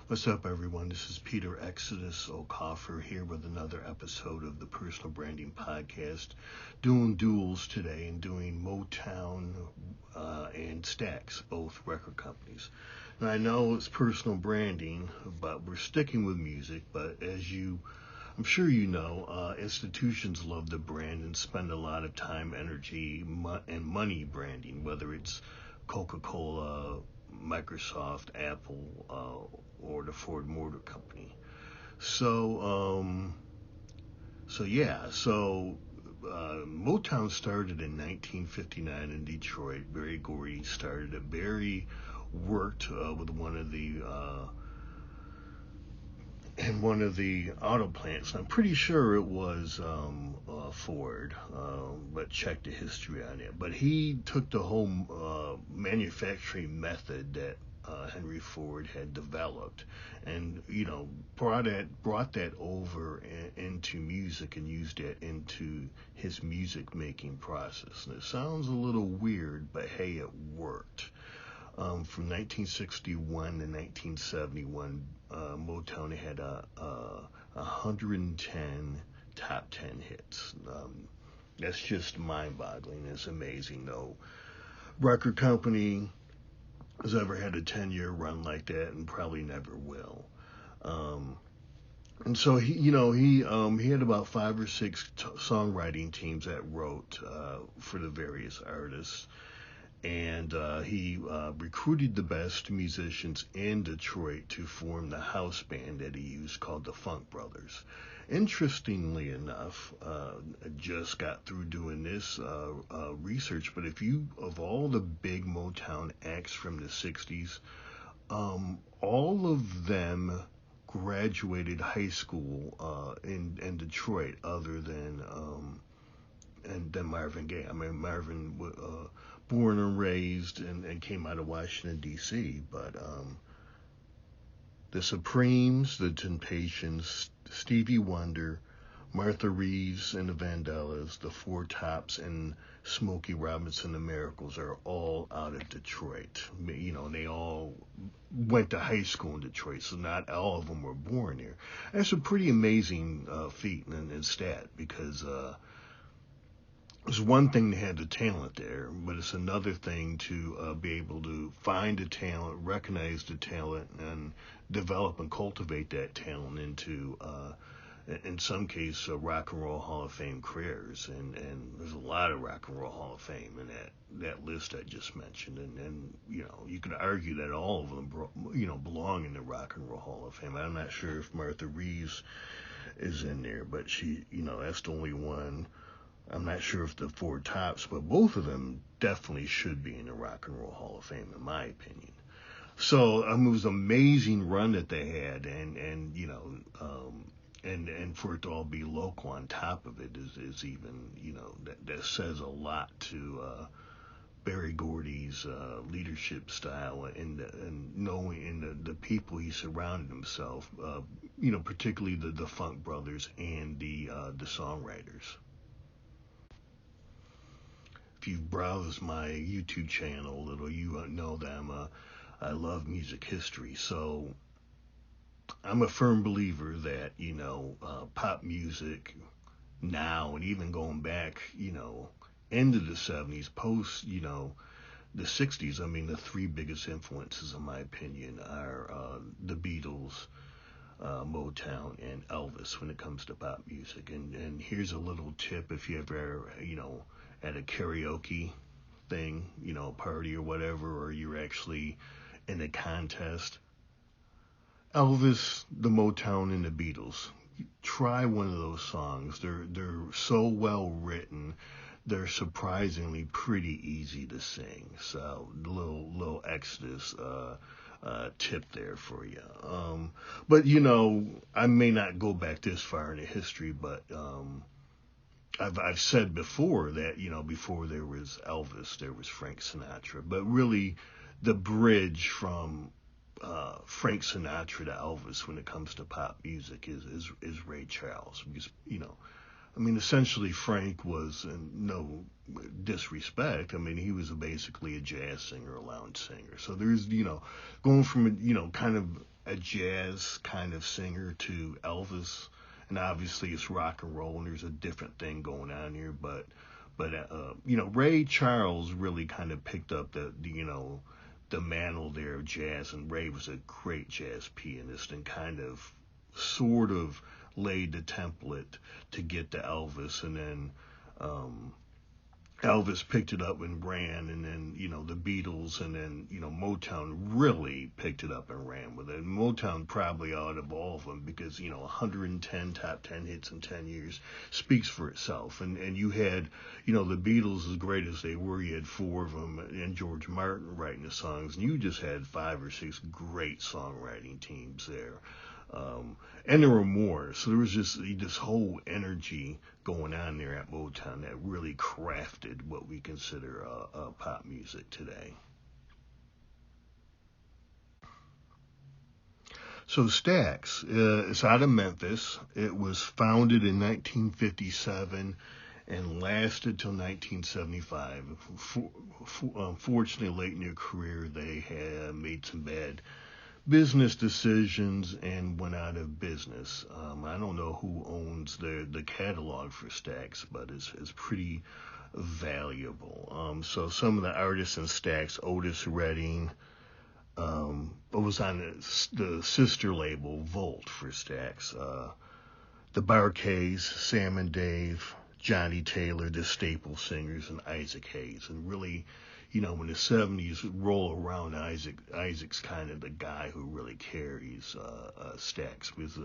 What's up, everyone? This is Peter Exodus O'Coffer here with another episode of the Personal Branding Podcast. Doing duels today and doing Motown and Stax, both record companies. Now, I know it's personal branding, but we're sticking with music. But I'm sure you know, institutions love the brand and spend a lot of time, energy, and money branding, whether it's Coca-Cola, Microsoft, Apple, or the Ford Motor Company. Motown started in 1959 in Detroit. Barry Gordy started it. Barry worked with one of the auto plants. I'm pretty sure it was Ford, but check the history on it. But he took the whole manufacturing method that Henry Ford had developed, and brought that over into music and used it into his music making process. And it sounds a little weird, but hey, it worked. From 1961 to 1971, Motown had 110 top 10 hits. That's just mind-boggling. It's amazing. No record company has ever had a 10-year run like that, and probably never will. And so he had about 5 or 6 songwriting teams that wrote for the various artists. And he recruited the best musicians in Detroit to form the house band that he used called the Funk Brothers. Interestingly enough, I just got through doing this research, but of all the big Motown acts from the 60s, all of them graduated high school in Detroit, other than Marvin Gaye. I mean, Marvin born and raised and came out of Washington, D.C., but the Supremes, the Temptations, Stevie Wonder, Martha Reeves and the Vandellas, the Four Tops, and Smokey Robinson, the Miracles are all out of Detroit. They all went to high school in Detroit, so not all of them were born there. That's a pretty amazing feat and stat, because it's one thing to have the talent there, but it's another thing to be able to find the talent, recognize the talent, and develop and cultivate that talent into, in some cases, Rock and Roll Hall of Fame careers. And there's a lot of Rock and Roll Hall of Fame in that list I just mentioned. And you could argue that all of them, belong in the Rock and Roll Hall of Fame. I'm not sure if Martha Reeves is in there, but she, that's the only one. I'm not sure if the Four Tops, but both of them definitely should be in the Rock and Roll Hall of Fame, in my opinion. So it was an amazing run that they had, and for it to all be local on top of it is even, that says a lot to Barry Gordy's leadership style and knowing the people he surrounded himself, particularly the Funk Brothers and the songwriters. If you've browsed my YouTube channel a little, you know that I love music history. So I'm a firm believer that, pop music now, and even going back, into the 70s, post, the 60s, I mean, the 3 biggest influences, in my opinion, are the Beatles, Motown, and Elvis when it comes to pop music. And here's a little tip: if you ever, at a karaoke thing, party or whatever, or you're actually in a contest, Elvis, the Motown, and the Beatles, try one of those songs. They're so well written. They're surprisingly pretty easy to sing. So little Exodus tip there for you. But I may not go back this far into history, but I've said before that, before there was Elvis, there was Frank Sinatra. But really, the bridge from Frank Sinatra to Elvis when it comes to pop music is Ray Charles. Because, essentially Frank was, no disrespect, he was basically a jazz singer, a lounge singer. So there's, going from, kind of a jazz kind of singer to Elvis, and obviously it's rock and roll, and there's a different thing going on here. But Ray Charles really kind of picked up the mantle there of jazz, and Ray was a great jazz pianist and kind of sort of laid the template to get to Elvis, and then Elvis picked it up and ran, and then, the Beatles, and then, Motown really picked it up and ran with it. And Motown probably out of all of them, because, 110 top 10 hits in 10 years speaks for itself. And you had, the Beatles, as great as they were, you had four of them, and George Martin writing the songs, and you just had 5 or 6 great songwriting teams there. And there were more. So there was just this whole energy going on there at Motown that really crafted what we consider pop music today. So Stax is out of Memphis. It was founded in 1957 and lasted till 1975. Unfortunately, late in their career, they had made some bad business decisions and went out of business. I don't know who owns the catalog for Stax, but it's pretty valuable. So some of the artists in Stax, Otis Redding, was on the sister label Volt for Stax. The Barkays, Sam and Dave, Johnny Taylor, the Staple Singers, and Isaac Hayes. And really, when the 70s roll around, Isaac's kind of the guy who really carries Stax, because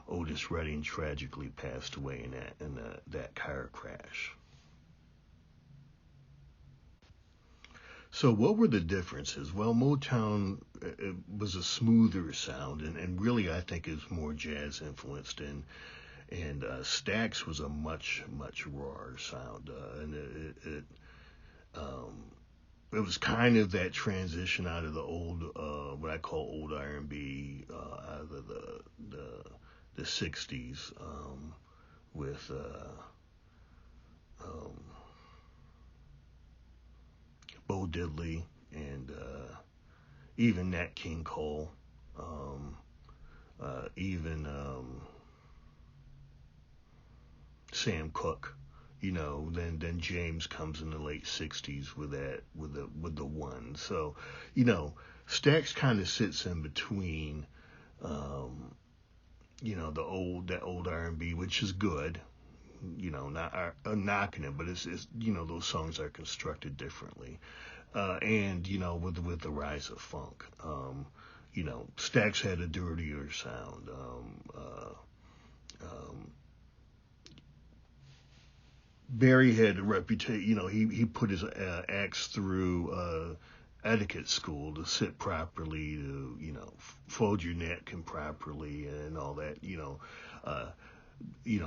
Otis Redding tragically passed away in that car crash. So what were the differences? Well, Motown was a smoother sound, and really I think is more jazz influenced, and Stax was a much rawer sound, and it was kind of that transition out of the old, what I call old R&B, out of the 60s, with Bo Diddley and even Nat King Cole, even Sam Cooke. Then James comes in the late 60s with the one. So, Stax kind of sits in between, that old R&B, which is good, not knocking it, but it's those songs are constructed differently, and with the rise of funk, Stax had a dirtier sound. Barry had a reputation, he put his acts through etiquette school to sit properly, to, fold your napkin properly and all that,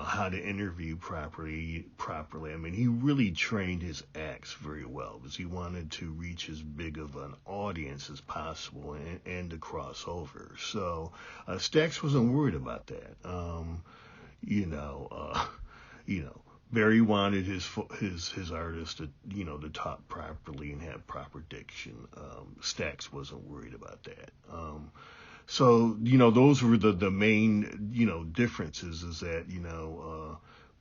how to interview properly. I mean, he really trained his acts very well because he wanted to reach as big of an audience as possible and to cross over. So Stax wasn't worried about that. Barry wanted his artists to to talk properly and have proper diction. Stax wasn't worried about that. So those were the main differences. Is that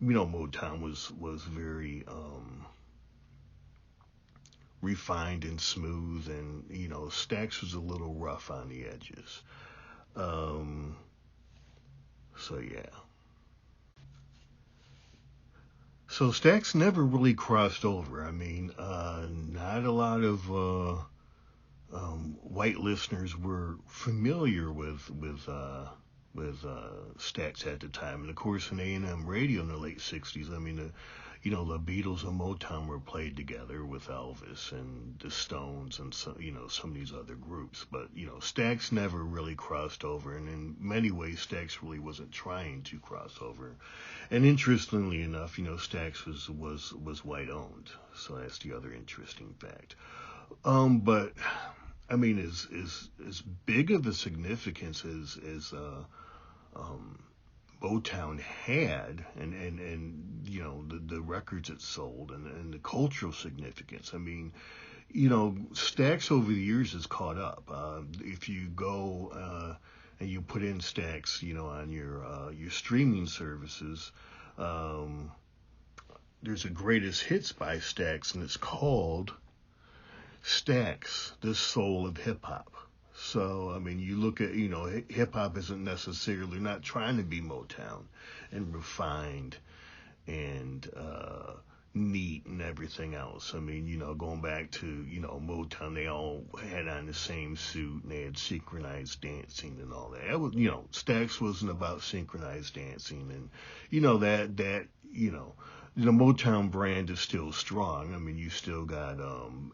Motown was very refined and smooth, and Stax was a little rough on the edges. So yeah. So Stax never really crossed over. I mean, not a lot of white listeners were familiar with Stax at the time, and of course in A&M radio in the late '60s. I mean, the Beatles and Motown were played together with Elvis and the Stones and some of these other groups, but Stax never really crossed over, and in many ways Stax really wasn't trying to cross over. And interestingly enough, Stax was white owned, so that's the other interesting fact. But I mean, as big of a significance as Motown had, and the records it sold, and the cultural significance. I mean, Stax over the years has caught up. If you go and you put in Stax, on your streaming services, um, there's a greatest hits by Stax, and it's called Stax, the soul of hip hop. So, I mean, you look at, hip hop isn't necessarily not trying to be Motown and refined and neat and everything else. I mean, going back to, Motown, they all had on the same suit and they had synchronized dancing and all that. That was, Stax wasn't about synchronized dancing, and, the Motown brand is still strong. I mean, you still got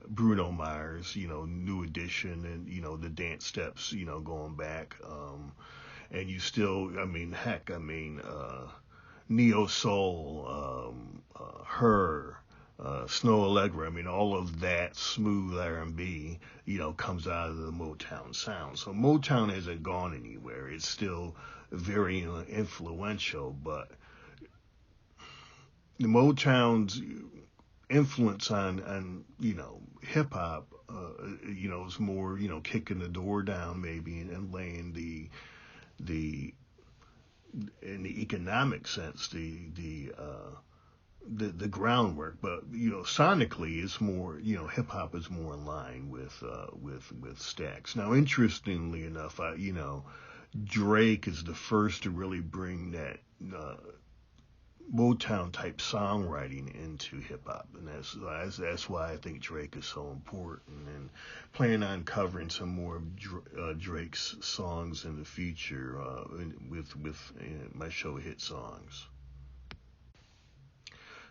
Bruno Mars, New Edition, and the dance steps, going back, and you still, I mean, heck, I mean, Neo Soul, Her, Snow Allegra. I mean, all of that smooth R&B, comes out of the Motown sound. So Motown hasn't gone anywhere. It's still very influential, but the Motown's influence on hip hop, is more, kicking the door down maybe and laying the in the economic sense, the groundwork. But sonically, it's more, hip hop is more in line with Stax. Now, interestingly enough, Drake is the first to really bring that Motown type songwriting into hip hop, and that's why I think Drake is so important. And plan on covering some more of Drake's songs in the future with my show Hit Songs.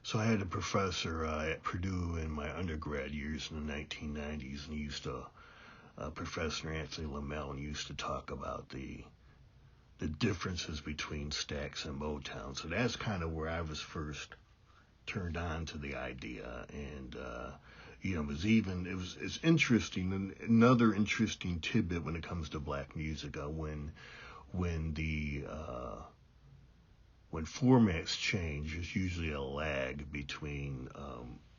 So I had a professor at Purdue in my undergrad years in the 1990s, and he used to Professor Anthony Lamell, and used to talk about the differences between Stax and Motown. So that's kind of where I was first turned on to the idea. And, it's interesting. And another interesting tidbit when it comes to black music, when formats change, there's usually a lag between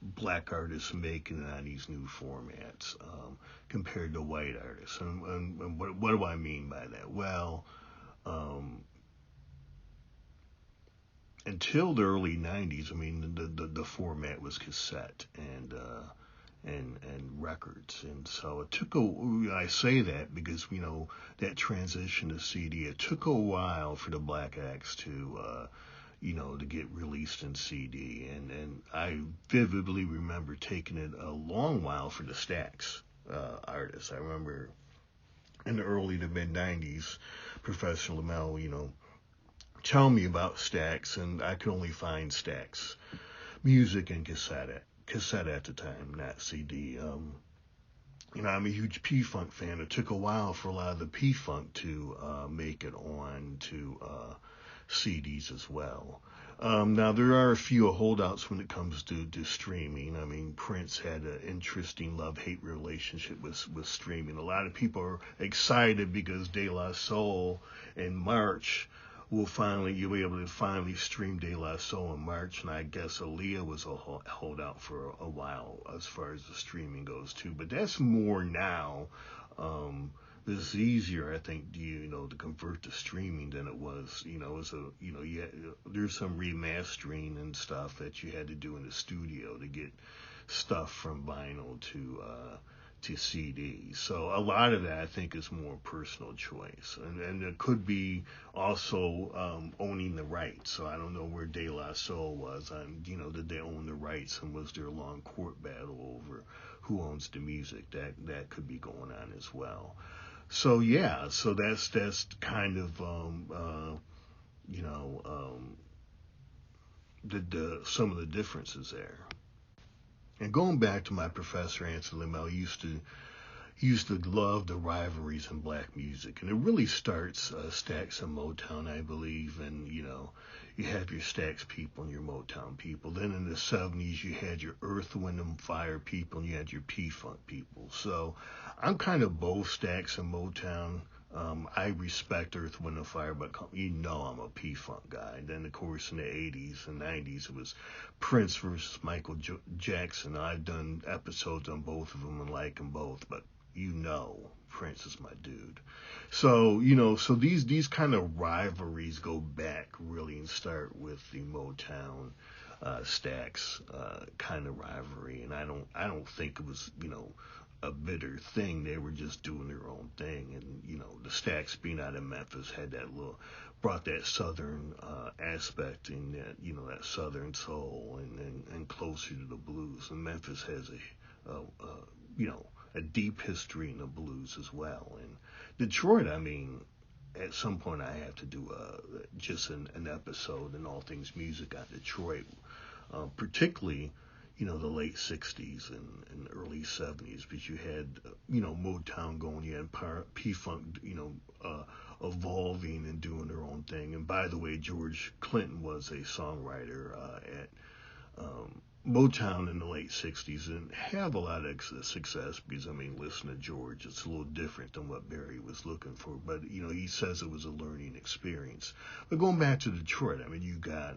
black artists making it on these new formats compared to white artists. And what do I mean by that? Well, until the early 90s, I mean, the format was cassette and records. And so it took I say that because, that transition to CD, it took a while for the black acts to, to get released in CD. And I vividly remember taking it a long while for the Stax artists. I remember in the early to mid 90s, Professor Lamell, tell me about Stax, and I could only find Stax music and cassette at the time, not CD. I'm a huge P-Funk fan. It took a while for a lot of the P-Funk to make it on to CDs as well. Now, there are a few holdouts when it comes to streaming. I mean, Prince had an interesting love-hate relationship with streaming. A lot of people are excited because De La Soul in March you'll be able to finally stream De La Soul in March, and I guess Aaliyah was a holdout for a while as far as the streaming goes too. But that's more now. This is easier, I think, to convert to streaming than it was. There's some remastering and stuff that you had to do in the studio to get stuff from vinyl to CD. So a lot of that, I think, is more personal choice. And it could be also owning the rights. So I don't know where De La Soul was. Did they own the rights, and was there a long court battle over who owns the music? That could be going on as well. So yeah, so that's kind of some of the differences there. And going back to my professor Anthony Lamell, he used to love the rivalries in black music, and it really starts Stax and Motown, I believe. And you have your Stax people and your Motown people. Then in the 70s, you had your Earth, Wind and Fire people, and you had your P-Funk people. So I'm kind of both Stax and Motown. I respect Earth, Wind, and Fire, but you know I'm a P-Funk guy. And then, of course, in the 80s and 90s, it was Prince versus Michael Jackson. I've done episodes on both of them and like them both, but you know Prince is my dude. So, so these kind of rivalries go back really and start with the Motown Stax kind of rivalry, and I don't think it was a bitter thing. They were just doing their own thing, and the Stax being out of Memphis had that little brought that southern aspect and that southern soul and closer to the blues. And Memphis has a deep history in the blues as well. And Detroit, I mean, at some point I have to do just an episode in all things music on Detroit, particularly the late 60s and early 70s, because you had Motown going, you had P-Funk evolving and doing their own thing. And by the way, George Clinton was a songwriter at Motown in the late 60s and have a lot of success because, I mean, listen to George. It's a little different than what Barry was looking for, but, he says it was a learning experience. But going back to Detroit, I mean, you got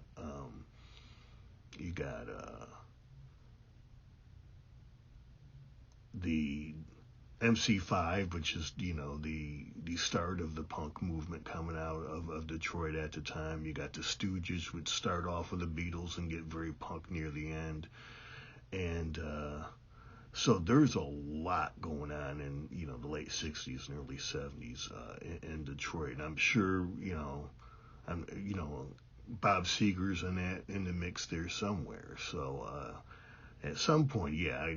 the MC5, which is, the start of the punk movement coming out of Detroit at the time. You got the Stooges, which start off with the Beatles and get very punk near the end. And so there's a lot going on in, the late 60s and early 70s in Detroit. And I'm sure, Bob Seger's in the mix there somewhere. So at some point, yeah,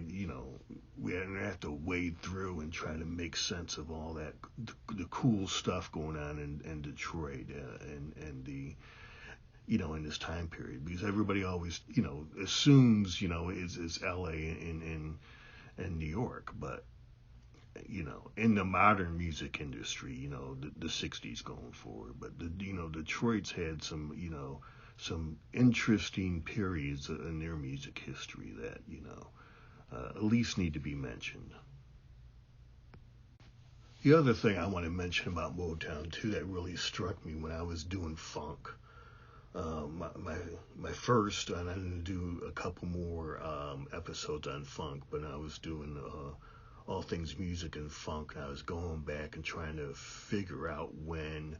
we have to wade through and try to make sense of all that, the cool stuff going on in Detroit and the, in this time period, because everybody always, assumes, it's LA and New York, but, in the modern music industry, the 60s going forward, but Detroit's had some interesting periods in their music history that, at least need to be mentioned. The other thing I want to mention about Motown, too, that really struck me when I was doing funk, my first, and I'm going to do a couple more episodes on funk, but I was doing all things music and funk, and I was going back and trying to figure out when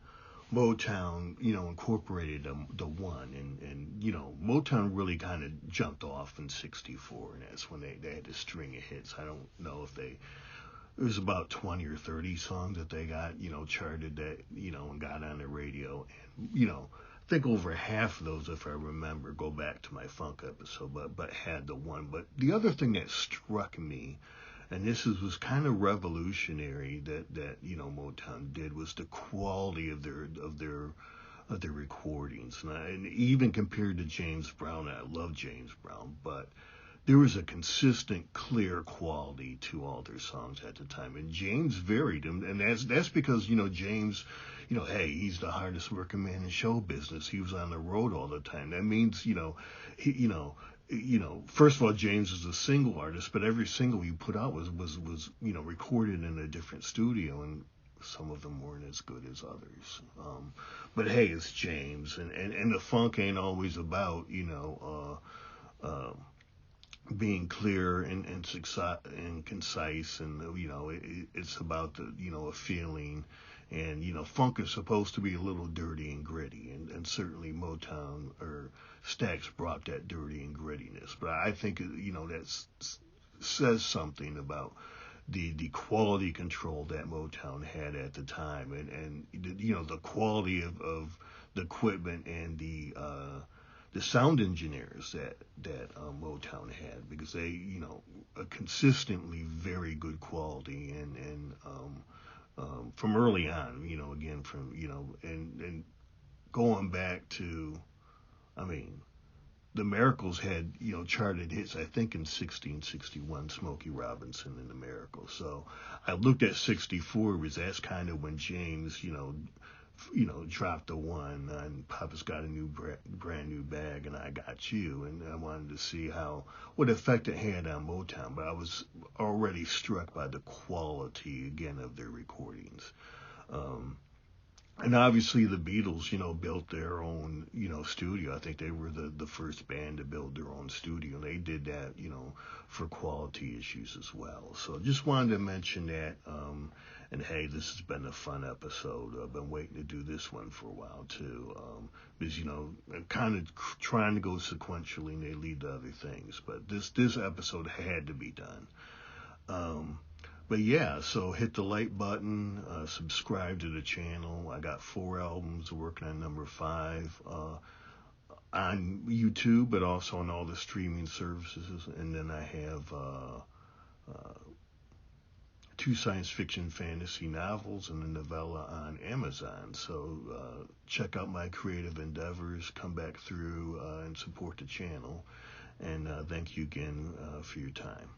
Motown, incorporated the one, and Motown really kind of jumped off in '64, and that's when they had a string of hits. I don't know if it was about 20 or 30 songs that they got, charted that, and got on the radio, and, I think over half of those, if I remember, go back to my funk episode, but had the one. But the other thing that struck me, and was kind of revolutionary that Motown did, was the quality of their recordings, and even compared to James Brown. I love James Brown, but there was a consistent, clear quality to all their songs at the time, and James varied them, and that's because James, hey, he's the hardest working man in show business. He was on the road all the time. That means first of all, James is a single artist, but every single he put out was recorded in a different studio, and some of them weren't as good as others. But hey, it's James, and the funk ain't always about being clear and concise, and it's about a feeling. And funk is supposed to be a little dirty and gritty, and certainly Motown or Stax brought that dirty and grittiness. But I think that says something about the quality control that Motown had at the time, and the quality of the equipment and the sound engineers that Motown had, because they a consistently very good quality, and from early on, again from and going back to, I mean, the Miracles had charted hits, I think, in 61, Smokey Robinson and the Miracles. So I looked at 64 because that's kind of when James dropped the one, and Papa's Got a New Brand New Bag, and I Got You, and I wanted to see what effect it had on Motown. But I was already struck by the quality again of their recordings. And obviously the Beatles, built their own, studio. I think they were the first band to build their own studio. They did that, for quality issues as well. So just wanted to mention that. And hey, this has been a fun episode. I've been waiting to do this one for a while too. Because, I'm kind of trying to go sequentially and they lead to other things. But this episode had to be done. But yeah, so hit the like button, subscribe to the channel. I got 4 albums, working on number 5 on YouTube, but also on all the streaming services. And then I have 2 science fiction fantasy novels and a novella on Amazon. So check out my creative endeavors, come back through and support the channel. And thank you again for your time.